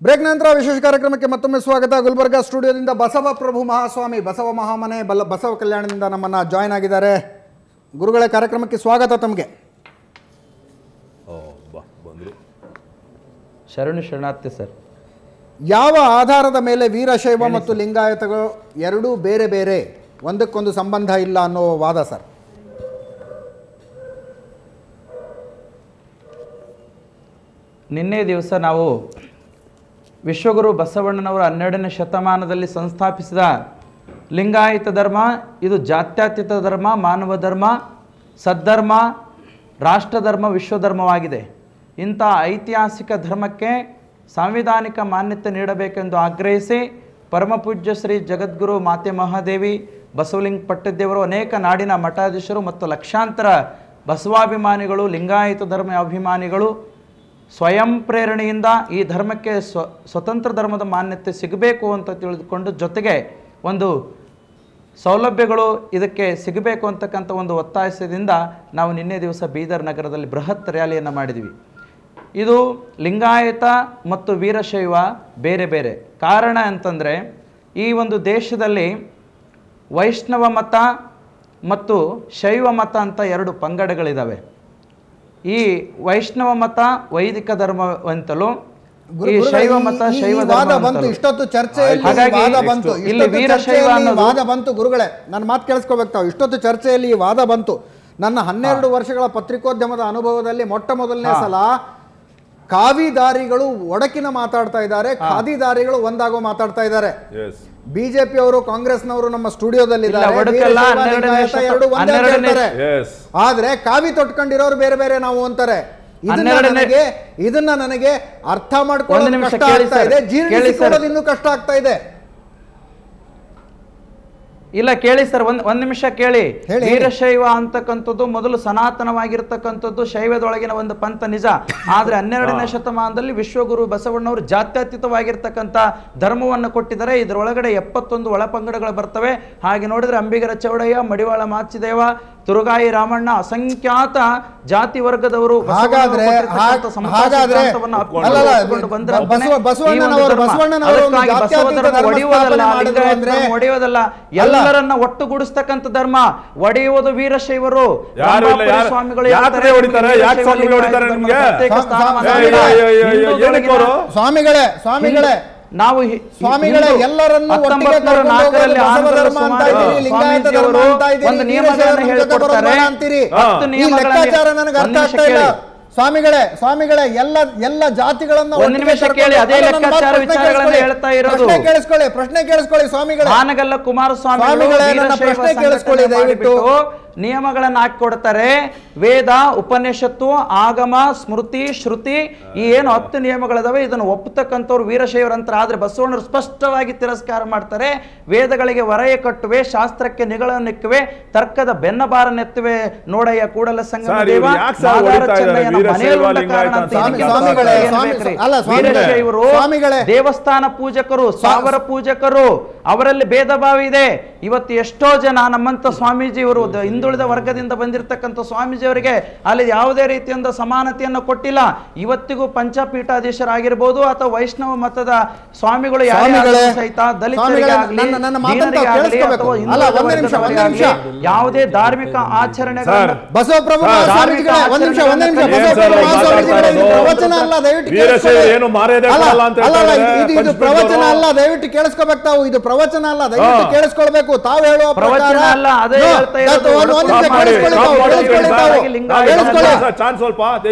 Break ನಂತರ ವಿಶೇಷ ಕಾರ್ಯಕ್ರಮಕ್ಕೆ ಮತ್ತೊಮ್ಮೆ ಸ್ವಾಗತ. ಗುಲ್ಬರ್ಗಾ ಸ್ಟುಡಿಯೋದಿಂದ ಬಸವ ಪ್ರಭು ಮಹಾಸ್ವಾಮಿ ಬಸವ ಮಹಾಮನೆ ಬಸವ ಕಲ್ಯಾಣದಿಂದ ನಮ್ಮನ್ನು ಜಾಯ್ನ್ ಆಗಿದ್ದಾರೆ. ಗುರುಗಳ ಕಾರ್ಯಕ್ರಮಕ್ಕೆ ಸ್ವಾಗತ ತಮಗೆ. ಶರಣಾರ್ಥಿ ಸರ್. ಯಾವ ಆಧಾರದ ಮೇಲೆ ವೀರಶೈವ ಮತ್ತು ಲಿಂಗಾಯತಗಳು ಎರಡೂ ಬೇರೆ ಬೇರೆ, ಒಂದಕ್ಕೊಂದು ಸಂಬಂಧ ಇಲ್ಲ ಅನ್ನೋ ವಾದ ಸರ್? ನಿನ್ನೆ ದಿವಸ ನಾವು ವಿಶ್ವಗುರು ಬಸವಣ್ಣನವರು 12ನೇ ಶತಮಾನದಲ್ಲಿ ಸಂಸ್ಥಾಪಿಸಿದ ಲಿಂಗಾಯತ ಧರ್ಮ ಇದು ಜಾತ್ಯತೀತ ಧರ್ಮ, ಮಾನವ ಧರ್ಮ, ಸದ್ಧರ್ಮ, ರಾಷ್ಟ್ರಧರ್ಮ, ವಿಶ್ವಧರ್ಮವಾಗಿದೆ. ಇಂಥ ಐತಿಹಾಸಿಕ ಧರ್ಮಕ್ಕೆ ಸಾಂವಿಧಾನಿಕ ಮಾನ್ಯತೆ ನೀಡಬೇಕೆಂದು ಆಗ್ರಹಿಸಿ ಪರಮಪೂಜ್ಯ ಶ್ರೀ ಜಗದ್ಗುರು ಮಾತೆ ಮಹಾದೇವಿ ಬಸವಲಿಂಗ ಪಟ್ಟದೇವರು, ಅನೇಕ ನಾಡಿನ ಮಠಾಧೀಶರು ಮತ್ತು ಲಕ್ಷಾಂತರ ಬಸವಾಭಿಮಾನಿಗಳು, ಲಿಂಗಾಯತ ಧರ್ಮ ಅಭಿಮಾನಿಗಳು ಸ್ವಯಂ ಪ್ರೇರಣೆಯಿಂದ ಈ ಧರ್ಮಕ್ಕೆ ಸ್ವತಂತ್ರ ಧರ್ಮದ ಮಾನ್ಯತೆ ಸಿಗಬೇಕು ಅಂತ ತಿಳಿದುಕೊಂಡು, ಜೊತೆಗೆ ಒಂದು ಸೌಲಭ್ಯಗಳು ಇದಕ್ಕೆ ಸಿಗಬೇಕು ಅಂತಕ್ಕಂಥ ಒಂದು ಒತ್ತಾಯದಿಂದ ನಾವು ನಿನ್ನೆ ದಿವಸ ಬೀದರ್ ನಗರದಲ್ಲಿ ಬೃಹತ್ ರ್ಯಾಲಿಯನ್ನು ಮಾಡಿದ್ವಿ. ಇದು ಲಿಂಗಾಯತ ಮತ್ತು ವೀರಶೈವ ಬೇರೆ ಬೇರೆ. ಕಾರಣ ಅಂತಂದರೆ ಈ ಒಂದು ದೇಶದಲ್ಲಿ ವೈಷ್ಣವ ಮತ ಮತ್ತು ಶೈವ ಮತ ಅಂತ ಎರಡು ಪಂಗಡಗಳಿದ್ದಾವೆ. ಈ ವೈಷ್ಣವ ಮತ ವೈದಿಕ ಧರ್ಮವಂತಲು, ಈ ಶೈವ ಮತ ಶೈವ ಧರ್ಮ. ಇಷ್ಟೊತ್ತು ಚರ್ಚೆಯಲ್ಲಿ ವಾದ ಬಂತು ಗುರುಗಳೇ, ನನ್ನ ಮಾತು ಕೇಳಿಸ್ಕೋಬೇಕು ತಾವು. ಇಷ್ಟೊತ್ತು ಚರ್ಚೆಯಲ್ಲಿ ಈ ವಾದ ಬಂತು. ನನ್ನ 12 ವರ್ಷಗಳ ಪತ್ರಿಕೋದ್ಯಮದ ಅನುಭವದಲ್ಲಿ ಮೊಟ್ಟ ಮೊದಲನೇ ಸಲ ಕಾವಿದಾರಿಗಳು ಒಡಕಿನ ಮಾತಾಡ್ತಾ ಇದ್ದಾರೆ, ಖಾದಿದಾರಿಗಳು ಒಂದಾಗೋ ಮಾತಾಡ್ತಾ ಇದ್ದಾರೆ. ಬಿಜೆಪಿ ಅವರು, ಕಾಂಗ್ರೆಸ್ನವರು ನಮ್ಮ ಸ್ಟುಡಿಯೋದಲ್ಲಿ ಆದ್ರೆ ಕಾವಿ ತೊಟ್ಕೊಂಡಿರೋರು ಬೇರೆ ಬೇರೆ ನಾವು ಅಂತಾರೆ. ಇದನ್ನ ನನಗೆ ಅರ್ಥ ಮಾಡ್ಕೊಳ್ಳೋದು ಕಷ್ಟ ಆಗ್ತಾ ಇದೆ, ಜೀರ್ಣಿಸಿಕೊಳ್ಳೋದು ಇನ್ನೂ ಕಷ್ಟ ಆಗ್ತಾ ಇದೆ. ಇಲ್ಲ ಕೇಳಿ ಸರ್, ಒಂದ್ ನಿಮಿಷ ಕೇಳಿ. ವೀರಶೈವ ಅಂತಕ್ಕಂಥದ್ದು ಮೊದಲು ಸನಾತನವಾಗಿರ್ತಕ್ಕಂಥದ್ದು ಶೈವದೊಳಗಿನ ಒಂದು ಪಂಥ ನಿಜ. ಆದ್ರೆ 12ನೇ ಶತಮಾನದಲ್ಲಿ ವಿಶ್ವಗುರು ಬಸವಣ್ಣವರು ಜಾತ್ಯತೀತವಾಗಿರ್ತಕ್ಕಂಥ ಧರ್ಮವನ್ನು ಕೊಟ್ಟಿದ್ದಾರೆ. ಇದರೊಳಗಡೆ 71 ಒಳಪಂಗಡಗಳು ಬರ್ತವೆ. ಹಾಗೆ ನೋಡಿದ್ರೆ ಅಂಬಿಗರ ಚೌಡಯ್ಯ, ಮಡಿವಾಳ ಮಾಚಿದೇವ, ತುರುಗಾಯಿ ರಾಮಣ್ಣ, ಅಸಂಖ್ಯಾತ ಜಾತಿ ವರ್ಗದವರು ಒಡೆಯುವುದಲ್ಲ, ಎಲ್ಲರನ್ನ ಒಟ್ಟುಗೂಡಿಸ್ತಕ್ಕಂಥ ಧರ್ಮ. ಒಡೆಯುವುದು ವೀರಶೈವರು. ಸ್ವಾಮಿಗಳೇ ನಾವು ಎಲ್ಲರನ್ನೂ ಒಂದು ನಿಯಮಗಳನ್ನು ಹೇಳಿಕೊಡ್ತಾರೆ. ಲೆಕ್ಕಾಚಾರ ನನಗೆ ಅರ್ಥ ಆಗ್ತಾ ಇಲ್ಲ ಸ್ವಾಮಿಗಳೇ. ಎಲ್ಲ ಜಾತಿಗಳನ್ನು ಪ್ರಶ್ನೆ ಕೇಳಿಸ್ಕೊಳ್ಳಿ ಸ್ವಾಮಿಗಳೇ. ಹಾನಗಲ್ಲ ಕುಮಾರಸ್ವಾಮಿ ಪ್ರಶ್ನೆ ಕೇಳಿಸ್ಕೊಳ್ಳಿ ದಯವಿಟ್ಟು. ನಿಯಮಗಳನ್ನು ಹಾಕಿಕೊಡ್ತಾರೆ. ವೇದ, ಉಪನಿಷತ್ತು, ಆಗಮ, ಸ್ಮೃತಿ, ಶ್ರುತಿ, ಈ ಏನು 10 ನಿಯಮಗಳಿದಾವೆ, ಇದನ್ನು ಒಪ್ಪತಕ್ಕಂಥವ್ರು ವೀರಶೈವರಂತರ. ಆದ್ರೆ ಬಸವಣ್ಣರು ಸ್ಪಷ್ಟವಾಗಿ ತಿರಸ್ಕಾರ ಮಾಡ್ತಾರೆ. ವೇದಗಳಿಗೆ ವರಯ ಕಟ್ಟುವೆ, ಶಾಸ್ತ್ರಕ್ಕೆ ನಿಗಳನ್ನಿಕ್ಕುವೆ, ತರ್ಕದ ಬೆನ್ನಬಾರನೆತ್ತುವೆ ನೋಡಯ್ಯ ಕೂಡಲ ಸಂಗಮ ದೇವ. ವೀರಶೈವರು ದೇವಸ್ಥಾನ ಪೂಜಕರು, ಸಾವಿರ ಪೂಜಕರು, ಅವರಲ್ಲಿ ಭೇದ ಭಾವ ಇದೆ. ಇವತ್ತು ಎಷ್ಟೋ ಜನ ನಮ್ಮಂತ ಸ್ವಾಮೀಜಿಯವರು, ಹಿಂದುಳಿದ ವರ್ಗದಿಂದ ಬಂದಿರತಕ್ಕಂಥ ಸ್ವಾಮೀಜಿಯವರಿಗೆ ಅಲ್ಲಿ ಯಾವುದೇ ರೀತಿಯಿಂದ ಸಮಾನತೆಯನ್ನು ಕೊಟ್ಟಿಲ್ಲ. ಇವತ್ತಿಗೂ ಪಂಚಪೀಠಾಧೀಶರಾಗಿರ್ಬೋದು ಅಥವಾ ವೈಷ್ಣವ ಮತದ ಸ್ವಾಮಿಗಳು ಸಹಿತ ಯಾವುದೇ ಧಾರ್ಮಿಕ ಆಚರಣೆ ಪ್ರವಚನ ಅಲ್ಲ, ದಯವಿಟ್ಟು ಕೇಳಿಸ್ಕೋಬೇಕು ತಾವು. ಇದು ಪ್ರವಚನ ಅಲ್ಲ, ದಯವಿಟ್ಟು ಕೇಳಿಸ್ಕೊಳ್ಬೇಕು. ತಾವು ಹೇಳುವ ಪ್ರವಚನ ಅಲ್ಲ, ಅದೇ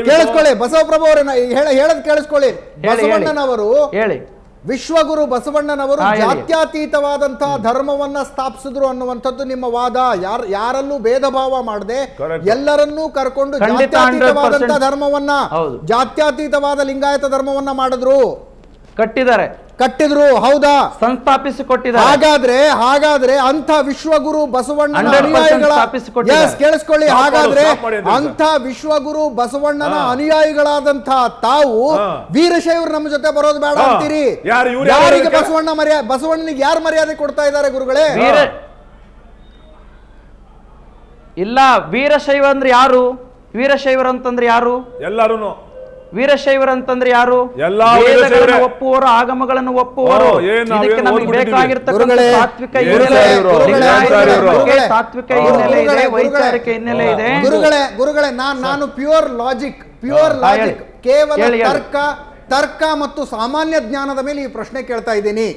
ಕೇಳಿಸ್ಕೊಳ್ಳಿ. ಬಸವಪ್ರಭು ಅವರನ್ನ ಹೇಳದ್ ಕೇಳಿಸ್ಕೊಳ್ಳಿ. ಬಸವಣ್ಣನವರು ವಿಶ್ವಗುರು ಬಸವಣ್ಣನವರು ಜಾತ್ಯತೀತವಾದಂತಹ ಧರ್ಮವನ್ನ ಸ್ಥಾಪಿಸಿದ್ರು ಅನ್ನುವಂಥದ್ದು ನಿಮ್ಮ ವಾದ. ಯಾರಲ್ಲೂ ಭೇದ ಭಾವ ಮಾಡದೆ ಎಲ್ಲರನ್ನೂ ಕರ್ಕೊಂಡು ಜಾತ್ಯತೀತವಾದಂತಹ ಧರ್ಮವನ್ನ, ಜಾತ್ಯತೀತವಾದ ಲಿಂಗಾಯತ ಧರ್ಮವನ್ನ ಮಾಡಿದ್ರು, ಕಟ್ಟಿದ್ರು. ಹೌದಾ? ಸಂಸ್ಥಾಪಿಸಿಕೊಟ್ಟಿದ್ದಾರೆ. ಹಾಗಾದ್ರೆ ಅಂತ ವಿಶ್ವಗುರು ಬಸವಣ್ಣನ ಕೇಳಿಸ್ಕೊಳ್ಳಿ. ಹಾಗಾದ್ರೆ ಅಂತ ವಿಶ್ವಗುರು ಬಸವಣ್ಣನ ಅನುಯಾಯಿಗಳಾದಂತಹ ತಾವು ವೀರಶೈವರು ನಮ್ಮ ಜೊತೆ ಬರೋದು ಬೇಡ ಅಂತೀರಿ. ಯಾರಿಗೆ ಬಸವಣ್ಣನಿಗೆ ಯಾರು ಮರ್ಯಾದೆ ಕೊಡ್ತಾ ಇದ್ದಾರೆ ಗುರುಗಳೇ? ಇಲ್ಲ, ವೀರಶೈವ ಅಂದ್ರೆ ಯಾರು? ವೀರಶೈವರು ಅಂತಂದ್ರೆ ಯಾರು? ಎಲ್ಲರೂ ವೀರಶೈವರಂತಂದ್ರೆ ಯಾರು? ಎಲ್ಲಾ ವೇದಗಳನ್ನು ಒಪ್ಪುವವರು, ಆಗಮಗಳನ್ನು ಒಪ್ಪುವವರು. ಇದಕ್ಕೆ ನಮಗೆ ಬೇಕಾಗಿರ್ತಕ್ಕಂಥ ತಾತ್ವಿಕ ಹಿನ್ನೆಲೆ ಇದೆ, ತಾತ್ವಿಕ ಹಿನ್ನೆಲೆ ಇದೆ, ವೈಚಾರಿಕ ಹಿನ್ನೆಲೆ ಇದೆ. ಗುರುಗಳೇ ನಾನು ಪ್ಯೂರ್ ಲಾಜಿಕ್ ಕೇವಲ ತರ್ಕ ಮತ್ತು ಸಾಮಾನ್ಯ ಜ್ಞಾನದ ಮೇಲೆ ಈ ಪ್ರಶ್ನೆ ಕೇಳ್ತಾ ಇದ್ದೀನಿ.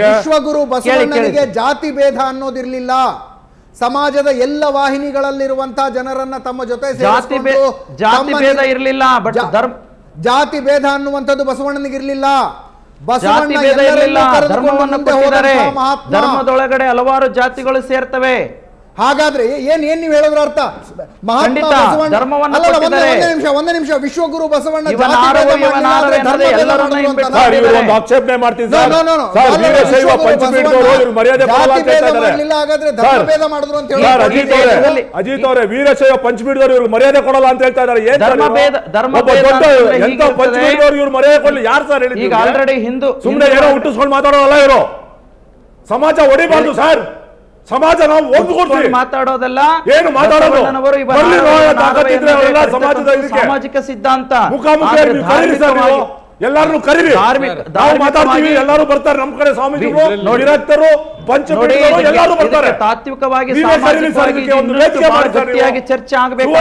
ವಿಶ್ವಗುರು ಬಸವಣ್ಣನಿಗೆ ಜಾತಿ ಭೇದ ಅನ್ನೋದಿರ್ಲಿಲ್ಲ. ಸಮಾಜದ ಎಲ್ಲ ವಾಹಿನಿಗಳಲ್ಲಿರುವಂತಹ ಜನರನ್ನ ತಮ್ಮ ಜೊತೆ ಜಾತಿ ಭೇದ ಇರಲಿಲ್ಲ. ಬಟ್ ಜಾತಿ ಭೇದ ಅನ್ನುವಂಥದ್ದು ಬಸವಣ್ಣನಿಗೆ ಇರಲಿಲ್ಲ. ಜಾತಿ ಭೇದ ಇರಲಿಲ್ಲ. ಧರ್ಮವನ್ನು ಕೊಟ್ಟಿದ್ದಾರೆ. ಧರ್ಮದೊಳಗಡೆ ಹಲವಾರು ಜಾತಿಗಳು ಸೇರ್ತವೆ. ಹಾಗಾದ್ರೆ ಏನ್ ನೀವು ಹೇಳೋದ್ರ ಅರ್ಥ? ಒಂದೇ ನಿಮಿಷ ವಿಶ್ವಗುರು ಬಸವಣ್ಣ ಆಕ್ಷೇಪಣೆ ಮಾಡ್ತೀನಿ ಅಜಿತ್ ಅವರೇ, ವೀರಶೈವ ಪಂಚಮೀಠದವರು ಇವ್ರು ಮರ್ಯಾದೆ ಕೊಡಲ್ಲ ಅಂತ ಹೇಳ್ತಾ ಇದ್ದಾರೆ. ಪಂಚಮೀಠದವರು ಇವ್ರು ಮರ್ಯಾದೆ ಕೊಡಲಿ ಯಾರು ಸರ್ ಹೇಳಿ? ಈಗ ಆಲ್ರೆಡಿ ಹಿಂದೂ ಸುಮ್ಮನೆ ಏನೋ ಹುಟ್ಟಿಸ್ಕೊಂಡು ಮಾತಾಡೋಲ್ಲ ಇವರು. ಸಮಾಜ ಹೊಡಿಬಾರ್ದು ಸರ್. ಸಮಾಜ ನಾವು ಒಗ್ಗೂಡ್ತೀವಿ, ಮಾತಾಡೋದಲ್ಲ. ಏನು ಮಾತಾಡೋದು? ಸಾಮಾಜಿಕ ಸಿದ್ಧಾಂತ ಎಲ್ಲಾರು ಕರೀರಿ, ನಾವು ಮಾತಾಡ್ತೀವಿ, ಎಲ್ಲರೂ ಬರ್ತಾರೆ ನಮ್ಮ ಕಡೆ. ಸ್ವಾಮೀಜಿಗಳು, ವಿರಕ್ತರು, ಪಂಚಮೀಠರು ಎಲ್ಲರೂ ಬರ್ತಾರೆ. ತಾತ್ವಿಕವಾಗಿ ಗಟ್ಟಿಯಾಗಿ ಚರ್ಚೆ ಆಗಬೇಕು.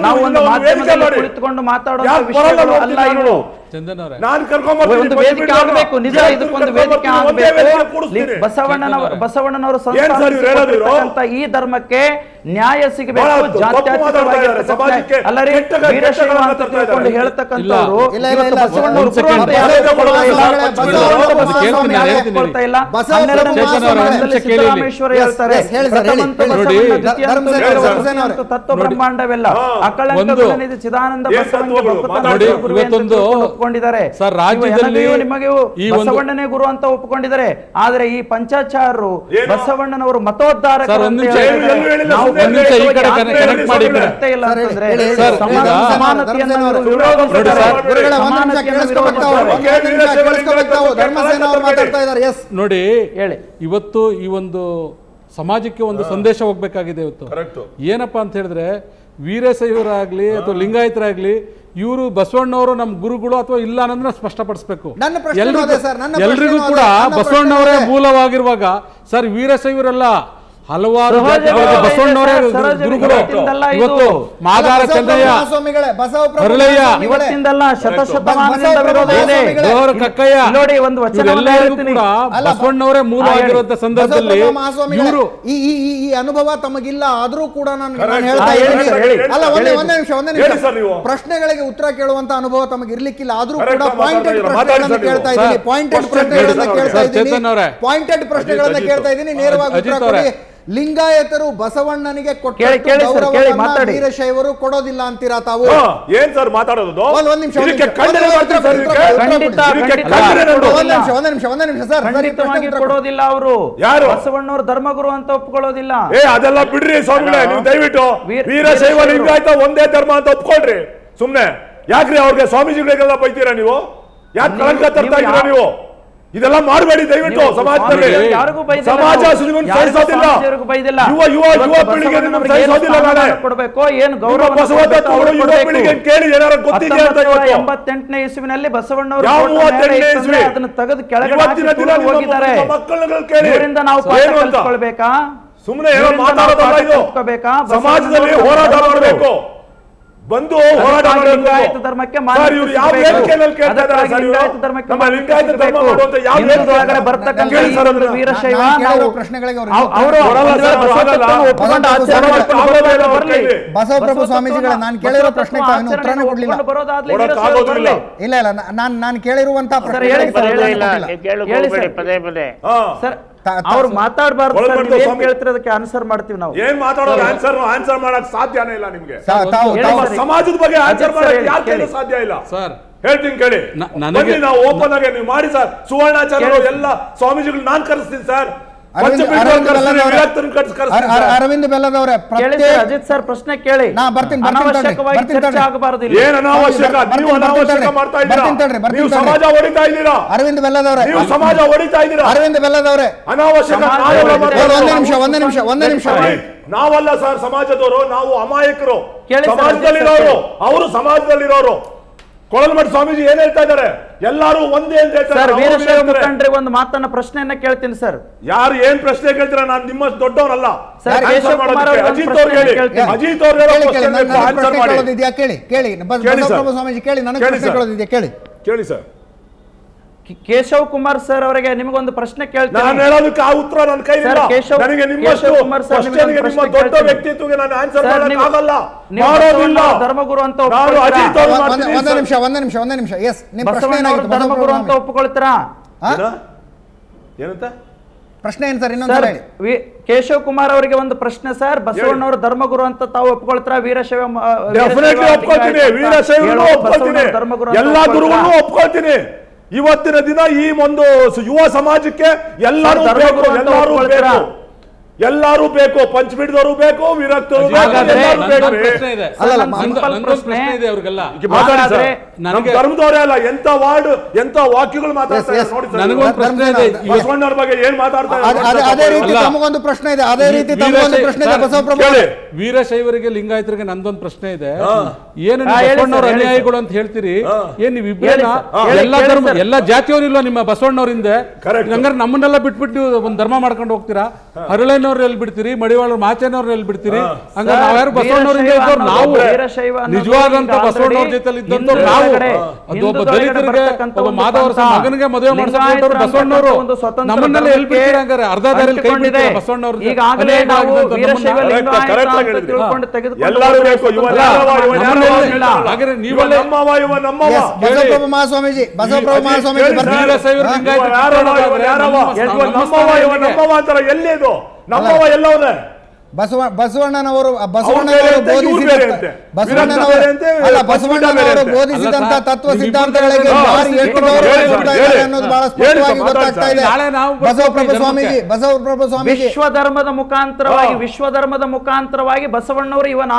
ನಾವು ಒಂದು ಮಾಧ್ಯಮದಲ್ಲಿ ಕುಳಿತುಕೊಂಡು ಮಾತಾಡೋ ವಿಷಯಗಳು ಅಲ್ಲ ಇವು. ಒಂದು ವೇದಿಕೆ ಆಗಬೇಕು, ನಿಜ, ಇದಕ್ಕೊಂದು ವೇದಿಕೆ ಆಗಬೇಕು. ಬಸವಣ್ಣನವರು ಸಂಸ್ಥಾಪಿಸಿರ್ತಕ್ಕಂಥ ಈ ಧರ್ಮಕ್ಕೆ ನ್ಯಾಯ ಸಿಗಬೇಕು. ಜಾತ್ಯತೀತವಾಗಿ ಅಲ್ಲರಿ ವೀರಶೈವ ಅಂತ ತಿಳ್ಕೊಂಡು ಹೇಳ್ತಕ್ಕಂಥವ್ರು ಬಸವಣ್ಣವರು ಸಿದ್ದರಾಮೇಶ್ವರ ಹೇಳ್ತಾರೆ ತತ್ವ ಬ್ರಹ್ಮಾಂಡವೆಲ್ಲ ಅಕಳಂಕ ಚಿದಾನಂದ ಒಪ್ಕೊಂಡಿದ್ದಾರೆ. ನಿಮಗೆ ಬಸವಣ್ಣನೇ ಗುರು ಅಂತ ಒಪ್ಪಿಕೊಂಡಿದ್ದಾರೆ. ಆದ್ರೆ ಈ ಪಂಚಾಚಾರ್ಯರು ಬಸವಣ್ಣನವರು ಮತೋದ್ಧಾರಕ ನೋಡಿ. ಇವತ್ತು ಈ ಒಂದು ಸಮಾಜಕ್ಕೆ ಒಂದು ಸಂದೇಶ ಹೋಗ್ಬೇಕಾಗಿದೆ. ಇವತ್ತು ಏನಪ್ಪಾ ಅಂತ ಹೇಳಿದ್ರೆ, ವೀರಶೈವರಾಗ್ಲಿ ಅಥವಾ ಲಿಂಗಾಯತರಾಗ್ಲಿ ಇವರು ಬಸವಣ್ಣವರು ನಮ್ಮ ಗುರುಗಳು ಅಥವಾ ಇಲ್ಲ ಅನ್ನೋದನ್ನ ಸ್ಪಷ್ಟಪಡಿಸಬೇಕು. ಎಲ್ರಿಗೂ ಕೂಡ ಬಸವಣ್ಣವರೇ ಮೂಲವಾಗಿರುವಾಗ ಸರ್ ವೀರಶೈವರೆಲ್ಲ ಹಲವಾರು ಬಸವಣ್ಣವರೇ ಗುರುಗಳು. ಇವತ್ತು ಮಾದಾರ ಚಂದ್ರಯ್ಯ, ಇವತ್ತಿಂದಲ್ಲ ಶತಶತಮಾನದಿಂದ ವಿರೋಧ ಇದೆ. ಕಕ್ಕಯ್ಯ ನೋಡಿ, ಒಂದು ಎಲ್ಲರಿಗೂ ಕೂಡ ಬಸವಣ್ಣವರೇ ಮೂಲ ಆಗಿರುವಂತ ಸಂದರ್ಭದಲ್ಲಿ ಇವರು ಈ ಅನುಭವ ತಮಗಿಲ್ಲ. ಆದ್ರೂ ಕೂಡ ನಾನು ಹೇಳ್ತಾ ಇದ್ದೀನಿ, ಅಲ್ಲ ಒಂದೇ ನಿಮಿಷ, ಪ್ರಶ್ನೆಗಳಿಗೆ ಉತ್ತರ ಕೇಳುವಂತ ಅನುಭವ ತಮಗೆ ಇರ್ಲಿಕ್ಕಿಲ್ಲ. ಆದ್ರೂ ಕೂಡ ಪಾಯಿಂಟೆಡ್ ಪ್ರಶ್ನೆಗಳನ್ನ ಕೇಳ್ತಾ ಇದ್ದೀನಿ, ಪಾಯಿಂಟೆಡ್ ಪ್ರಶ್ನೆಗಳನ್ನ ಕೇಳ್ತಾ ಇದ್ದೀನಿ. ನೇರವಾಗಿ ಉತ್ತರ ಕೊಡಿ. ಲಿಂಗಾಯತರು ಬಸವಣ್ಣನಿಗೆ ಕೊಟ್ಟ ಗೌರವವನ್ನ ವೀರಶೈವರು ಕೊಡೋದಿಲ್ಲ ಅಂತೀರಾ ತಾವು? ಏನ್ ಸರ್ ಮಾತಾಡೋದು? ಒಂದ್ ನಿಮಿಷ ಸರ್, ಕೊಡೋದಿಲ್ಲ. ಅವರು ಬಸವಣ್ಣವ್ರ ಧರ್ಮಗುರು ಅಂತ ಒಪ್ಕೊಳ್ಳೋದಿಲ್ಲ. ಅದೆಲ್ಲ ಬಿಡ್ರಿ ಸ್ವಾಮಿಗಳೇ, ನೀವು ದಯವಿಟ್ಟು ವೀರಶೈವ ಲಿಂಗಾಯತ ಒಂದೇ ಧರ್ಮ ಅಂತ ಒಪ್ಕೊಳ್ರಿ. ಸುಮ್ನೆ ಯಾಕ್ರಿ ಅವ್ರಿಗೆ ಸ್ವಾಮೀಜಿಗಳಿಗೆಲ್ಲ ಬೈತೀರಾ ನೀವು? ಯಾಕೆ ಕಳಂಕ ತರ್ತಾ ಇದ್ದೀರಾ ನೀವು? ಇದೆಲ್ಲ ಮಾಡಬೇಡಿ ದಯವಿಟ್ಟು. ಸಮಾಜದಲ್ಲಿ ಸಮಾಜ ಸಹಿಸೋದಿಲ್ಲ, ಯುವ ಪೀಳಿಗೆ ಸಹಿಸೋದಿಲ್ಲ. ಕೇಳಿ ಏನಾರು ಗೊತ್ತಿದೆ ಅಂತ. 88ನೇ ಇಸ್ವಿನಲ್ಲಿ ಬಸವಣ್ಣವರು ಅದನ್ನು ತೆಗೆದು ಕೆಳಗಡೆ ಹೋಗಿದ್ದಾರೆ. ಇವರಿಂದ ನಾವು ಕಲ್ತ್ಕೊಳ್ಬೇಕಾ? ಸುಮ್ಮನೆ ಏನೋ ಮಾತಾಡೋದಲ್ಲ ಇದು. ಸಮಾಜದಲ್ಲಿ ಹೋರಾಟ ಮಾಡಬೇಕು, ಬಂದು ಹೋರಾಟ ಲಿಂಗಾಯತ ಧರ್ಮಕ್ಕೆ ವೀರಶೈವ ಬಸವಪ್ರಭು ಸ್ವಾಮೀಜಿಗಳ ನಾನು ಕೇಳಿರೋ ಪ್ರಶ್ನೆ ಉತ್ತರನೇ ಕೊಡ್ಲಿಲ್ಲ. ಇಲ್ಲ ನಾನು ಕೇಳಿರುವಂತಹ ಅವ್ರು ಮಾತಾಡಬಾರ್ದು. ಕೇಳ್ತಿರೋದಕ್ಕೆ ಆನ್ಸರ್ ಮಾಡ್ತೀವಿ ನಾವು. ಏನ್ ಮಾತಾಡೋದು? ಆನ್ಸರ್ ಮಾಡಕ್ ಸಾಧ್ಯನೇ ಇಲ್ಲ ನಿಮ್ಗೆ. ಸಮಾಜದ ಬಗ್ಗೆ ಆನ್ಸರ್ ಮಾಡಕ್ ಯಾಕೆ ಸಾಧ್ಯ ಇಲ್ಲ ಸರ್? ಹೇಳ್ತೀನಿ ಕೇಳಿ. ನಾವು ಓಪನ್ ಆಗಿ ನೀವು ಮಾಡಿ ಸರ್. ಸುವರ್ಣಾಚಾರ್ಯರು ಎಲ್ಲ ಸ್ವಾಮೀಜಿಗಳು ನಾನ್ ಕರೆಸ್ತೀನಿ ಸರ್. ಅರವಿಂದ್ ಬೆಲ್ಲದವರೇ ಅಜಿತ್ ಸರ್ ಪ್ರಶ್ನೆ ಕೇಳಿ. ಅನಾವಶ್ಯಕವಾಗಿ ಚರ್ಚೆ ಆಗಬಾರದು. ಏನು ಅನಾವಶ್ಯಕ? ನೀವು ಅನಾವಶ್ಯಕ ಮಾಡ್ತಾ ಇದ್ದೀರಾ. ನೀವು ಸಮಾಜ ಹೊಡಿತಾ ಇದ್ದೀರಾ. ಅರವಿಂದ್ ಬೆಲ್ಲದವರೇ, ನೀವು ಸಮಾಜ ಹೊಡಿತಾ ಇದ್ದೀರಾ. ಅರವಿಂದ್ ಬೆಲ್ಲದವರೇ, ಅನಾವಶ್ಯಕ. ಒಂದೇ ನಿಮಿಷ. ನಾವಲ್ಲ ಸರ್ ಸಮಾಜದವರು, ನಾವು ಅಮಾಯಕರು. ಸಮಾಜದಲ್ಲಿರೋರು, ಅವರು ಸಮಾಜದಲ್ಲಿರೋರು. ಕೊಳಲ್ಮಠ ಸ್ವಾಮೀಜಿ ಏನ್ ಹೇಳ್ತಾ ಇದ್ದಾರೆ? ಎಲ್ಲರೂ ಒಂದೇ ಅಂತ ಹೇಳ್ತಾರೆ. ವೀರಶೈವ ಮುಖಂಡರಿಗೆ ಒಂದು ಮಾತನ್ನ ಪ್ರಶ್ನೆಯನ್ನ ಕೇಳ್ತೀನಿ ಸರ್. ಯಾರು ಏನ್ ಪ್ರಶ್ನೆ ಕೇಳ್ತೀರಾ? ನಾನು ನಿಮ್ಮ ದೊಡ್ಡವನಲ್ಲ. ಅಜಿತ್ ಅವ್ರು ಸ್ವಾಮೀಜಿ ಕೇಳಿ, ನನಗೆ ಪ್ರಶ್ನೆ ಕೇಳೋದಿದೆಯಾ? ಕೇಳಿ ಸರ್. ಕೇಶವ್ ಕುಮಾರ್ ಸರ್ ಅವರಿಗೆ ನಿಮಗೊಂದು ಪ್ರಶ್ನೆ ಕೇಳ್ತೀನಿ. ನಾನು ಹೇಳೋದಕ್ಕೆ ಆ ಉತ್ತರ ನನ್ನ ಕೈಲಿಲ್ಲ. ನನಗೆ ನಿಮ್ಮಷ್ಟು ಕ್ವೆಶ್ಚನ್ಗೆ, ನಿಮ್ಮ ದೊಡ್ಡ ವ್ಯಕ್ತಿತ್ವಕ್ಕೆ ನಾನು ಆನ್ಸರ್ ಮಾಡೋಕ್ಕಾಗಲ್ಲ, ಮಾಡೋದಿಲ್ಲ. ಧರ್ಮಗುರು ಅಂತ ಒಂದೇ ನಿಮಿಷ. ಎಸ್, ನಿಮ್ಮ ಪ್ರಶ್ನೆ ಏನಾಗಿತ್ತು? ಧರ್ಮಗುರು ಅಂತ ಒಪ್ಪಿಕೊಳ್ತೀರಾ? ಏನಂತ ಪ್ರಶ್ನೆ ಏನು ಸರ್? ಇನ್ನೊಂದು ಕೇಶವ್ ಕುಮಾರ್ ಅವರಿಗೆ ಒಂದು ಪ್ರಶ್ನೆ ಸರ್. ಬಸವಣ್ಣವರು ಧರ್ಮಗುರು ಅಂತ ತಾವು ಒಪ್ಕೊಳ್ತೀರಾ? ವೀರಶೈವ ಒಪ್ಕೊಳ್ತೀನಿ, ವೀರಶೈವ ಒಪ್ಕೊಳ್ತೀನಿ, ಎಲ್ಲಾ ಗುರುಗಳನ್ನು ಒಪ್ಕೊಳ್ತೀನಿ. ಇವತ್ತಿನ ದಿನ ಈ ಒಂದು ಯುವ ಸಮಾಜಕ್ಕೆ ಎಲ್ಲರೂ ಬೇಕು. ಪಂಚಮೀಠದವರು ಬೇಕು, ವಿರಕ್ತರು ಧರ್ಮದವರೇ ಅಲ್ಲ. ಎಂತ ವಾರ್ಡ್, ಎಂತ ವಾಕ್ಯಗಳು ಮಾತಾಡ್ತಾರೆ ನೋಡಿ. ಬಸವಣ್ಣವ್ರ ಬಗ್ಗೆ ಏನ್ ಮಾತಾಡ್ತಾರೆ? ಅದೇ ರೀತಿ ತಮಗೊಂದು ಪ್ರಶ್ನೆ ಇದೆ. ಅದೇ ರೀತಿ ತಮಗೊಂದು ಪ್ರಶ್ನೆ ಇದೆ. ಬಸವಪ್ರಭು, ವೀರಶೈವರಿಗೆ ಲಿಂಗಾಯತರಿಗೆ ನಂದೊಂದು ಪ್ರಶ್ನೆ ಇದೆ. ಏನು ಬಸವಣ್ಣವ್ರ ಅನುಯಾಯಿಗಳು ಅಂತ ಹೇಳ್ತೀರಿ? ಏನ್ ನೀವು ಇಬ್ಬರನ್ನ ಎಲ್ಲಾ ಧರ್ಮ, ಎಲ್ಲಾ ಜಾತಿಯವರು ಇಲ್ವಾ ನಿಮ್ಮ ಬಸವಣ್ಣವ್ರಿಂದ? ಹಂಗಾರೆ ನಮ್ಮನ್ನೆಲ್ಲ ಬಿಟ್ಬಿಟ್ಟು ನೀವು ಒಂದು ಧರ್ಮ ಮಾಡ್ಕೊಂಡು ಹೋಗ್ತೀರಾ? ಹರಳೇನವ್ರು ಎಲ್ಲಿ ಬಿಡ್ತೀರಿ? ಮಡಿವಾಳರು ಮಾಚೇನವ್ರನ್ನ ಎಲ್ಲಿ ಬಿಡ್ತೀರಿ? ಹಂಗಾರೆ ನಾವ್ಯಾರು ಬಸವಣ್ಣವ್ರಿಂದ ಇದ್ದವ್ರು? ನಾವು ನಿಜವಾದಂತ ಬಸವಣ್ಣವ್ರ ಜೊತೆಲಿ ಇದ್ದಂತವ್ರು ನಾವು. ಅದೊಬ್ಬ ದಲಿತರಿಗೆ, ಒಬ್ಬ ಮಾಧವರ ಮಗನಿಗೆ ಮದುವೆ ಮಾಡಿಸೋರು ಬಸವಣ್ಣವರು. ನಮ್ಮನ್ನೆಲ್ಲ ಎಲ್ಲಿ ಬಿಡ್ತೀರಿ? ಹಂಗಾರೆ ಅರ್ಧ ದಾರಿಯಲ್ಲಿ ಕೈ ಬಿಡ್ತೀರಾ ಬಸವಣ್ಣವ್ರು? ಬಸವಪ್ರಭು ಮಹಾಸ್ವಾಮೀಜಿ ಎಲ್ಲಿದು ನಮ್ಮವ ಎಲ್ಲವೇ? ಬಸವಣ್ಣನವರು ಬೋಧಿಸಿದಂತ ತತ್ವ ಸಿದ್ಧಾಂತಗಳಿಗೆ ಅನ್ನೋದು ಬಹಳ ಸ್ಪಷ್ಟವಾಗಿ ಗೊತ್ತಾಗ್ತಾ ಇದೆ. ಬಸವಪ್ರಭು ಸ್ವಾಮೀಜಿ ವಿಶ್ವಧರ್ಮದ ಮುಖಾಂತರವಾಗಿ ಬಸವಣ್ಣವರು ಇವನ್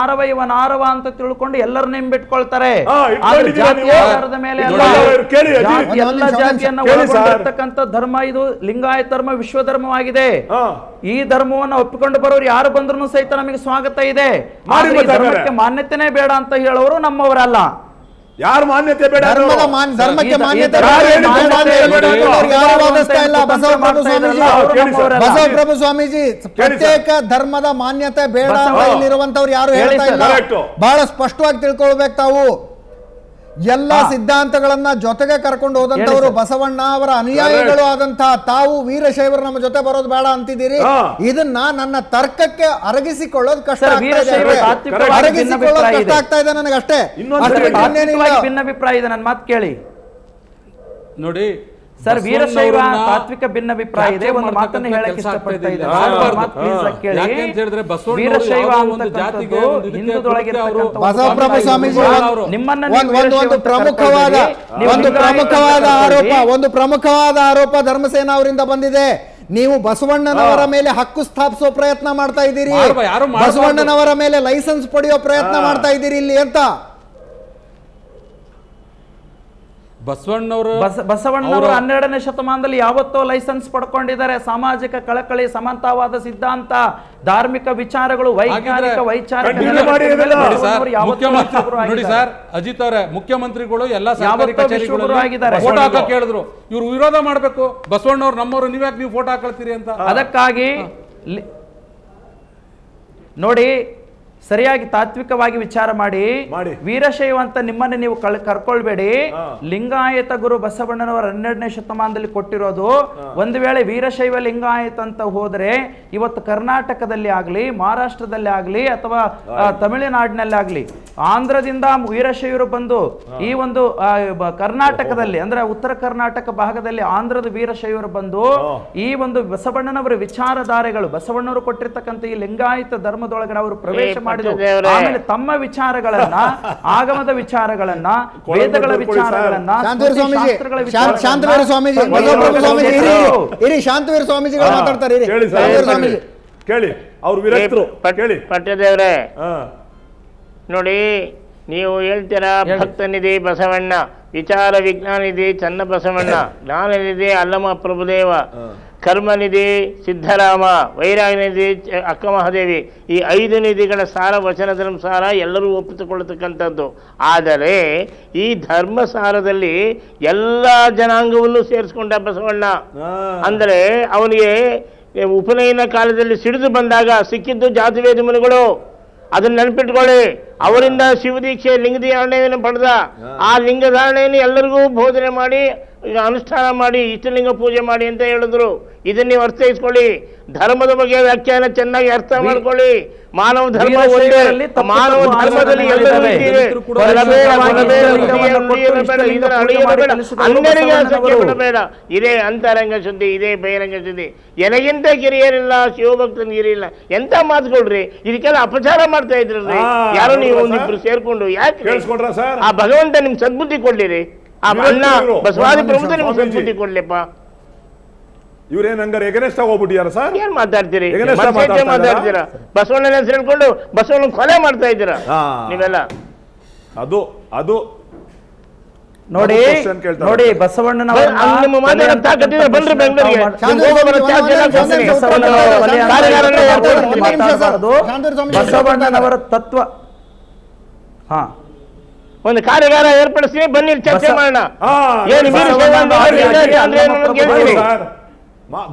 ಆರವ ಅಂತ ತಿಳ್ಕೊಂಡು ಎಲ್ಲರೂ ನೆಂಬಿಟ್ಕೊಳ್ತಾರೆ. ಜಾತಿಯಾಧಾರದ ಮೇಲೆ ಎಲ್ಲ ಜಾತಿಯನ್ನ ಒಳಗೊಂಡಿರ್ತಕ್ಕಂಥ ಧರ್ಮ ಇದು ಲಿಂಗಾಯತ ಧರ್ಮ, ವಿಶ್ವಧರ್ಮವಾಗಿದೆ. ಈ ಧರ್ಮವನ್ನು ಒಪ್ಪಿಕೊಂಡು ಬರೋರು ಯಾರು ಬಂದ್ರು ಸಹಿತ ನಮಗೆ ಸ್ವಾಗತ ಇದೆ. ಧರ್ಮಕ್ಕೆ ಮಾನ್ಯತೆನೇ ಬೇಡ ಅಂತ ಹೇಳೋರು ನಮ್ಮವರಲ್ಲ. ಯಾರು ಮಾನ್ಯತೆ ಬೇಡ? ಧರ್ಮಕ್ಕೆ ಮಾನ್ಯತೆ ಬಸವಪ್ರಭು ಸ್ವಾಮೀಜಿ ಪ್ರತ್ಯೇಕ ಧರ್ಮದ ಮಾನ್ಯತೆ ಬೇಡ ಇಲ್ಲಿರುವಂತವ್ರು ಯಾರು ಹೇಳ್ತಾ ಇಲ್ಲ. ಬಹಳ ಸ್ಪಷ್ಟವಾಗಿ ತಿಳ್ಕೊಳ್ಬೇಕು ತಾವು. ಎಲ್ಲ ಸಿದ್ಧಾಂತಗಳನ್ನ ಜೊತೆಗೆ ಕರ್ಕೊಂಡು ಹೋದಂತವರು ಬಸವಣ್ಣ ಅವರ ಅನುಯಾಯಿಗಳು ಆದಂತಹ ತಾವು ವೀರಶೈವರು ನಮ್ಮ ಜೊತೆ ಬರೋದು ಬೇಡ ಅಂತಿದ್ದೀರಿ. ಇದನ್ನ ನನ್ನ ತರ್ಕಕ್ಕೆ ಅರಗಿಸಿಕೊಳ್ಳೋದು ಕಷ್ಟ ಆಗ್ತಾ ಇದೆ ನನಗಷ್ಟೇ. ಭಿನ್ನಾಭಿಪ್ರಾಯ ಇದೆ. ನನ್ನ ಮಾತು ಕೇಳಿ ನೋಡಿ ಸರ್. ವೀರಶೈವ ತಾತ್ವಿಕ ಭಿನ್ನಾಭಿಪ್ರಾಯ ಇದೆ. ಒಂದು ಮಾತನ್ನು ಹೇಳಕ್ಕೆ ಇಷ್ಟಪಡ್ತಾ ಇದ್ದಾರೆ. ವೀರಶೈವ ಬಸವಪ್ರಭು ಸ್ವಾಮೀಜಿ ಒಂದು ಪ್ರಮುಖವಾದ ಆರೋಪ ಧರ್ಮಸೇನಾ ಅವರಿಂದ ಬಂದಿದೆ. ನೀವು ಬಸವಣ್ಣನವರ ಮೇಲೆ ಹಕ್ಕು ಸ್ಥಾಪಿಸೋ ಪ್ರಯತ್ನ ಮಾಡ್ತಾ ಇದ್ದೀರಿ, ಬಸವಣ್ಣನವರ ಮೇಲೆ ಲೈಸೆನ್ಸ್ ಪಡೆಯೋ ಪ್ರಯತ್ನ ಮಾಡ್ತಾ ಇದ್ದೀರಿ ಇಲ್ಲಿ ಅಂತ. ಬಸವಣ್ಣವರು 12ನೇ ಶತಮಾನದಲ್ಲಿ ಯಾವತ್ತೋ ಲೈಸೆನ್ಸ್ ಪಡ್ಕೊಂಡಿದ್ದಾರೆ. ಸಾಮಾಜಿಕ ಕಳಕಳಿ, ಸಮಂತವಾದ ಸಿದ್ಧಾಂತ, ಧಾರ್ಮಿಕ ವಿಚಾರಗಳು, ವೈಜ್ಞಾನಿಕ ವೈಚಾರಿಕ ನೋಡಿ ಸರ್. ಅಜಿತ್ ಅವರೇ, ಮುಖ್ಯಮಂತ್ರಿಗಳು ಎಲ್ಲ ಸರ್ಕಾರಿ ಕಚೇರಿಗಳು ಫೋಟೋ ಹಾಕಕ್ಕೆ ಹೇಳಿದ್ರು. ಇವ್ರು ವಿರೋಧ ಮಾಡ್ಬೇಕು. ಬಸವಣ್ಣವ್ರು ನಮ್ಮವ್ರು, ನೀವ್ಯಾಕೆ ನೀವು ಫೋಟೋ ಹಾಕೊಳ್ತೀರಿ ಅಂತ. ಅದಕ್ಕಾಗಿ ನೋಡಿ, ಸರಿಯಾಗಿ ತಾತ್ವಿಕವಾಗಿ ವಿಚಾರ ಮಾಡಿ. ವೀರಶೈವ ಅಂತ ನಿಮ್ಮನ್ನು ನೀವು ಕರ್ಕೊಳ್ಬೇಡಿ. ಲಿಂಗಾಯತ ಗುರು ಬಸವಣ್ಣನವರ 12ನೇ ಶತಮಾನದಲ್ಲಿ ಕೊಟ್ಟಿರೋದು. ಒಂದು ವೇಳೆ ವೀರಶೈವ ಲಿಂಗಾಯತ ಅಂತ ಹೋದ್ರೆ ಇವತ್ತು ಕರ್ನಾಟಕದಲ್ಲಿ ಆಗ್ಲಿ, ಮಹಾರಾಷ್ಟ್ರದಲ್ಲಿ ಆಗ್ಲಿ, ಅಥವಾ ತಮಿಳುನಾಡಿನಲ್ಲಿ ಆಗ್ಲಿ, ಆಂಧ್ರದಿಂದ ವೀರಶೈವರು ಬಂದು ಈ ಒಂದು ಕರ್ನಾಟಕದಲ್ಲಿ ಅಂದ್ರೆ ಉತ್ತರ ಕರ್ನಾಟಕ ಭಾಗದಲ್ಲಿ ಆಂಧ್ರದ ವೀರಶೈವರು ಬಂದು ಈ ಒಂದು ಬಸವಣ್ಣನವರ ವಿಚಾರಧಾರೆಗಳು, ಬಸವಣ್ಣವರು ಕೊಟ್ಟಿರ್ತಕ್ಕಂಥ ಈ ಲಿಂಗಾಯತ ಧರ್ಮದೊಳಗಡೆ ಅವರು ಪ್ರವೇಶ ಮಾಡಿ ಮಾಡಿದ್ರು. ಆಮೇಲೆ ತಮ್ಮ ವಿಚಾರಗಳನ್ನ, ಆಗಮದ ವಿಚಾರಗಳನ್ನ, ವೇದಗಳ ವಿಚಾರಗಳನ್ನ, ಶಾಸ್ತ್ರಗಳ ಶಾಂತವೀರ ಸ್ವಾಮೀಜಿ, ಬಸವಪ್ರಭು ಸ್ವಾಮೀಜಿ ಇರಿ, ಶಾಂತವೀರ ಸ್ವಾಮೀಜಿಗಳು ಮಾತಾಡ್ತಾರೆ ಕೇಳಿ. ಅವ್ರು ವಿರಕ್ತರು. ಪಟ್ಟದೇವ್ರೆ ನೋಡಿ, ನೀವು ಹೇಳ್ತೀರಾ ಭಕ್ತನಿಧಿ ಬಸವಣ್ಣ, ವಿಚಾರ ವಿಜ್ಞಾನಿಧಿ ಚನ್ನ ಬಸವಣ್ಣ, ಜ್ಞಾನನಿಧಿ ಅಲ್ಲಮ ಪ್ರಭುದೇವ, ಕರ್ಮನಿಧಿ ಸಿದ್ದರಾಮ, ವೈರಾಗ್ಯನಿಧಿ ಅಕ್ಕ ಮಹಾದೇವಿ. ಈ 5 ನಿಧಿಗಳ ಸಾರ ವಚನ ಧರ್ಮಸಾರ ಎಲ್ಲರೂ ಒಪ್ಪಿಕೊಳ್ಳತಕ್ಕಂಥದ್ದು. ಆದರೆ ಈ ಧರ್ಮಸಾರದಲ್ಲಿ ಎಲ್ಲ ಜನಾಂಗವನ್ನು ಸೇರಿಸ್ಕೊಂಡ ಬಸವಣ್ಣ. ಅಂದರೆ ಅವನಿಗೆ ಉಪನಯನ ಕಾಲದಲ್ಲಿ ಸಿಡಿದು ಬಂದಾಗ ಸಿಕ್ಕಿದ್ದು ಜಾತಿವೇದ ಮುನಿಗಳು. ಅದನ್ನ ನೆನಪಿಟ್ಕೊಳ್ಳಿ. ಅವರಿಂದ ಶಿವದೀಕ್ಷೆ ಲಿಂಗಧಾರಣೆಯನ್ನು ಪಡೆದ. ಆ ಲಿಂಗಧಾರಣೆಯನ್ನು ಎಲ್ಲರಿಗೂ ಬೋಧನೆ ಮಾಡಿ ಅನುಷ್ಠಾನ ಮಾಡಿ ಇಷ್ಟಲಿಂಗ ಪೂಜೆ ಮಾಡಿ ಅಂತ ಹೇಳಿದ್ರು. ಇದನ್ನ ನೀವು ಅರ್ಥೈಸ್ಕೊಳ್ಳಿ. ಧರ್ಮದ ಬಗ್ಗೆ ವ್ಯಾಖ್ಯಾನ ಚೆನ್ನಾಗಿ ಅರ್ಥ ಮಾಡ್ಕೊಳ್ಳಿ. ಮಾನವ ಧರ್ಮ ಒಂದೇ. ಮಾನವ ಧರ್ಮದಲ್ಲಿ ಎಲ್ಲರೂ ಇದ್ದೀರಿ. ಬೇಡ. ಇದೇ ಅಂತರಂಗ ಶುದ್ಧಿ, ಇದೇ ಬಹಿರಂಗ ಶುದ್ಧಿ. ಎನಗಿಂತ ಕಿರಿಯರಿಲ್ಲ, ಶಿವಭಕ್ತನ ಗಿರಿಯಿಲ್ಲ. ಎಂತ ಮಾತುಕೊಳ್ರಿ, ಇದಕ್ಕೆಲ್ಲ ಅಪಚಾರ ಮಾಡ್ತಾ ಇದ್ರಿ ಯಾರು ನೀವು ಒಂದಿಬ್ರು ಸೇರ್ಕೊಂಡು. ಯಾಕೆ ಆ ಭಗವಂತ ನಿಮ್ ಸದ್ಬುದ್ಧಿ ಕೊಡ್ಲಿರಿ. ಆ ಅಣ್ಣ ಬಸವಾದಿ ಪ್ರಭುತ್ವ ನಿಮ್ಗೆ ಸದ್ಬುದ್ಧಿ ಕೊಡ್ಲಿಪ್ಪ. ಇವ್ರೇನ್ ಹಂಗಾರೆ ಎಗನೆಸ್ಟ್ ಹೋಗ್ಬಿಟ್ಟಿದಾರ ಸರ್? ಏನ್ ಮಾತಾಡ್ತೀರಿ? ಮಾತಾಡ್ತೀರಾ? ಬಸವಣ್ಣನ ಹೆಸರು ಹೇಳ್ಕೊಂಡು ಬಸವಣ್ಣ ಕೊಲೆ ಮಾಡ್ತಾ ಇದ್ದೀರಾ ನೀವೆಲ್ಲ. ಅದು ನೋಡಿ ಬಸವಣ್ಣನ ಬನ್ರಿ ಬೆಂಗಳೂರಿಗೆ. ಬಸವಣ್ಣನವರ ತತ್ವ ಒಂದು ಕಾರ್ಯಾಗಾರ ಏರ್ಪಡಿಸಿ, ಬನ್ನಿ ಚರ್ಚೆ ಮಾಡೋಣ.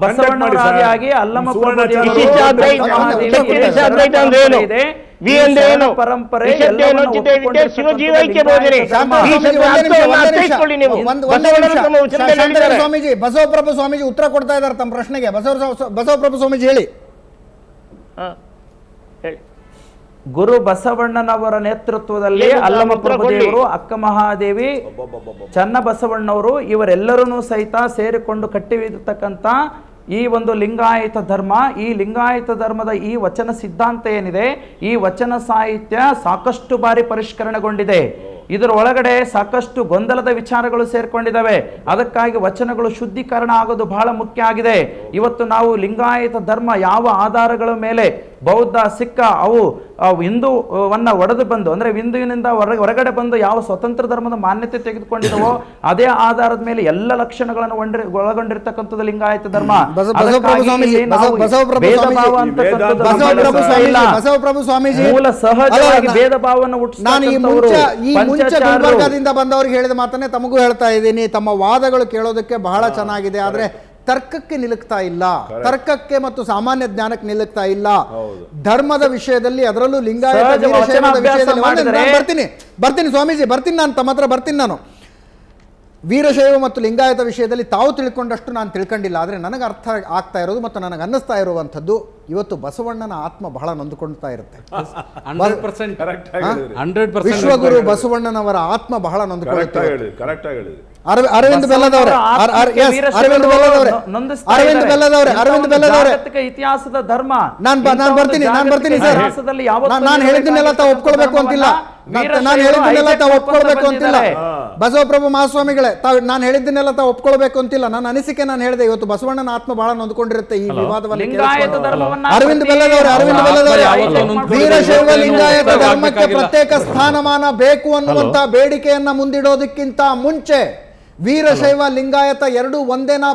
ಬಸವಣ್ಣವರಾಗಿ ಅಲ್ಲಮ ಪರಂಪರೆ ಶಿವಜೀವೈಕ್ಯ ಬೋಧನೆ. ಸ್ವಾಮೀಜಿ, ಬಸವಪ್ರಭು ಸ್ವಾಮೀಜಿ ಉತ್ತರ ಕೊಡ್ತಾ ಇದ್ದಾರೆ ತಮ್ಮ ಪ್ರಶ್ನೆಗೆ. ಬಸವಪ್ರಭು ಸ್ವಾಮೀಜಿ ಹೇಳಿ. ಗುರು ಬಸವಣ್ಣನವರ ನೇತೃತ್ವದಲ್ಲಿ ಅಲ್ಲಮ ಪ್ರಭುದೇವರು, ಅಕ್ಕ ಮಹಾದೇವಿ, ಚನ್ನ ಬಸವಣ್ಣವರು ಇವರೆಲ್ಲರೂ ಸಹಿತ ಸೇರಿಕೊಂಡು ಕಟ್ಟಿರ್ತಕ್ಕಂಥ ಈ ಒಂದು ಲಿಂಗಾಯತ ಧರ್ಮ. ಈ ಲಿಂಗಾಯತ ಧರ್ಮದ ಈ ವಚನ ಸಿದ್ಧಾಂತ ಏನಿದೆ, ಈ ವಚನ ಸಾಹಿತ್ಯ ಸಾಕಷ್ಟು ಬಾರಿ ಪರಿಷ್ಕರಣೆಗೊಂಡಿದೆ. ಇದರ ಒಳಗಡೆ ಸಾಕಷ್ಟು ಗೊಂದಲದ ವಿಚಾರಗಳು ಸೇರ್ಕೊಂಡಿದ್ದಾವೆ. ಅದಕ್ಕಾಗಿ ವಚನಗಳು ಶುದ್ಧೀಕರಣ ಆಗೋದು ಬಹಳ ಮುಖ್ಯ ಆಗಿದೆ. ಇವತ್ತು ನಾವು ಲಿಂಗಾಯತ ಧರ್ಮ ಯಾವ ಆಧಾರಗಳ ಮೇಲೆ ಬೌದ್ಧ, ಸಿಕ್ಕ ಅವು ಹಿಂದೂವನ್ನ ಒಡೆದು ಬಂದು, ಅಂದ್ರೆ ಹಿಂದುವಿನಿಂದ ಹೊರಗಡೆ ಬಂದು ಯಾವ ಸ್ವತಂತ್ರ ಧರ್ಮದ ಮಾನ್ಯತೆ ತೆಗೆದುಕೊಂಡಿದವೋ ಅದೇ ಆಧಾರದ ಮೇಲೆ ಎಲ್ಲ ಲಕ್ಷಣಗಳನ್ನು ಒಳಗೊಂಡಿರ್ತಕ್ಕಂಥದ್ದು ಲಿಂಗಾಯತ ಧರ್ಮ. ಬಸವಪ್ರಭು ಸ್ವಾಮೀಜಿ ಮೂಲ ಸಹಜವಾಗಿ ಭೇದ ಭಾವವನ್ನು ಗುಲ್ಬರ್ಗಾದಿಂದ ಬಂದವ್ರಿಗೆ ಹೇಳಿದ ಮಾತನ್ನೇ ತಮಗೂ ಹೇಳ್ತಾ ಇದ್ದೀನಿ. ತಮ್ಮ ವಾದಗಳು ಕೇಳೋದಕ್ಕೆ ಬಹಳ ಚೆನ್ನಾಗಿದೆ, ಆದ್ರೆ ತರ್ಕಕ್ಕೆ ನಿಲುಕ್ತಾ ಇಲ್ಲ. ತರ್ಕಕ್ಕೆ ಮತ್ತು ಸಾಮಾನ್ಯ ಜ್ಞಾನಕ್ಕೆ ನಿಲುಕ್ತಾ ಇಲ್ಲ. ಧರ್ಮದ ವಿಷಯದಲ್ಲಿ, ಅದರಲ್ಲೂ ಲಿಂಗಾಯತ ವೀರಶೈವದ ವಿಷಯದಲ್ಲಿ ಬರ್ತೀನಿ ಸ್ವಾಮೀಜಿ, ಬರ್ತೀನಿ ನಾನು ತಮ್ಮ ಹತ್ರ ಬರ್ತೀನಿ. ನಾನು ವೀರಶೈವ ಮತ್ತು ಲಿಂಗಾಯತ ವಿಷಯದಲ್ಲಿ ತಾವು ತಿಳ್ಕೊಂಡಷ್ಟು ನಾನು ತಿಳ್ಕೊಂಡಿಲ್ಲ. ಆದರೆ ನನಗೆ ಅರ್ಥ ಆಗ್ತಾ ಇರೋದು ಮತ್ತು ನನಗೆ ಅನ್ನಿಸ್ತಾ ಇರುವಂಥದ್ದು, ಇವತ್ತು ಬಸವಣ್ಣನ ಆತ್ಮ ಬಹಳ ನೊಂದುಕೊಳ್ತಾ ಇರುತ್ತೆ. ವಿಶ್ವಗುರು ಬಸವಣ್ಣನವರ ಆತ್ಮ ಬಹಳ ನೊಂದುಕೊಳ್ಳುತ್ತೆ. ಅರವಿಂದ್ ಬೆಲ್ಲದವರೇ, ಇತಿಹಾಸದ ಧರ್ಮ ನಾನು ಬರ್ತೀನಿ ಸರ್. ನಾನು ಹೇಳಿದ್ದನ್ನೆಲ್ಲ ತಾವು ಒಪ್ಕೊಳ್ಬೇಕು ಅಂತಿಲ್ಲ. ಬಸವಪ್ರಭು ಮಹಾಸ್ವಾಮಿಗಳೇ, ನಾನು ಹೇಳಿದ್ದನ್ನೆಲ್ಲ ತಾವು ಒಪ್ಕೊಳ್ಬೇಕು ಅಂತಿಲ್ಲ. ನನ್ನ ಅನಿಸಿಕೆ ನಾನು ಹೇಳಿದೆ. ಇವತ್ತು ಬಸವಣ್ಣನ ಆತ್ಮ ಬಹಳ ನೊಂದ್ಕೊಂಡಿರುತ್ತೆ ಈ ವಿವಾದವನ್ನು. ಅರವಿಂದ್ ಬೆಲ್ಲದವರೇ, ವೀರಶೈವ ಲಿಂಗಾಯತ ಧರ್ಮಕ್ಕೆ ಪ್ರತ್ಯೇಕ ಸ್ಥಾನಮಾನ ಬೇಕು ಅನ್ನುವಂತ ಬೇಡಿಕೆಯನ್ನ ಮುಂದಿಡೋದಕ್ಕಿಂತ ಮುಂಚೆ ವೀರಶೈವ ಲಿಂಗಾಯತ ಎರಡೂ ಒಂದೇನಾ,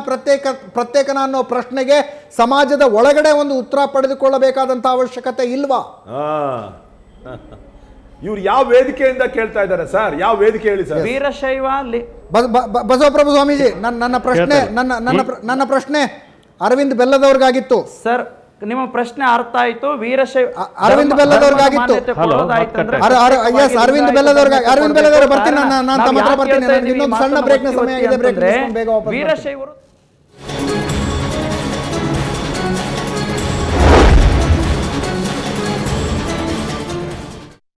ಪ್ರತ್ಯೇಕನ ಅನ್ನೋ ಪ್ರಶ್ನೆಗೆ ಸಮಾಜದ ಒಳಗಡೆ ಒಂದು ಉತ್ತರ ಪಡೆದುಕೊಳ್ಳಬೇಕಾದಂತ ಅವಶ್ಯಕತೆ ಇಲ್ವಾ? ಇವ್ರು ಯಾವ ವೇದಿಕೆಯಿಂದ ಕೇಳ್ತಾ ಇದ್ದಾರೆ ಸರ್? ಯಾವ ವೇದಿಕೆ ಹೇಳಿ ಸರ್? ವೀರಶೈವ ಬಸವಪ್ರಭು ಸ್ವಾಮೀಜಿ, ನನ್ನ ಪ್ರಶ್ನೆ ಅರವಿಂದ್ ಬೆಲ್ಲದವ್ರಿಗಾಗಿತ್ತು ಸರ್. ನಿಮ್ಮ ಪ್ರಶ್ನೆ ಅರ್ಥ ಆಯ್ತು. ವೀರಶೈವ ಅರವಿಂದ್ ಬೆಲ್ಲದವ್ರಿಗಾಗಿತ್ತು. ಅರವಿಂದ್ ಬೆಲ್ಲದವ್ರಿಗೆ ಬರ್ತೀನಿ ನಾನು ತಮ್ಮ ಹತ್ರ ಬರ್ತೀನಿ. ಇನ್ನೊಂದು ಸಣ್ಣ ಬ್ರೇಕ್ನ ಸಮಯ ಇದೆ. ಬ್ರೇಕ್ ಬೇಗ ವಾಪಸ್. ವೀರಶೈವರು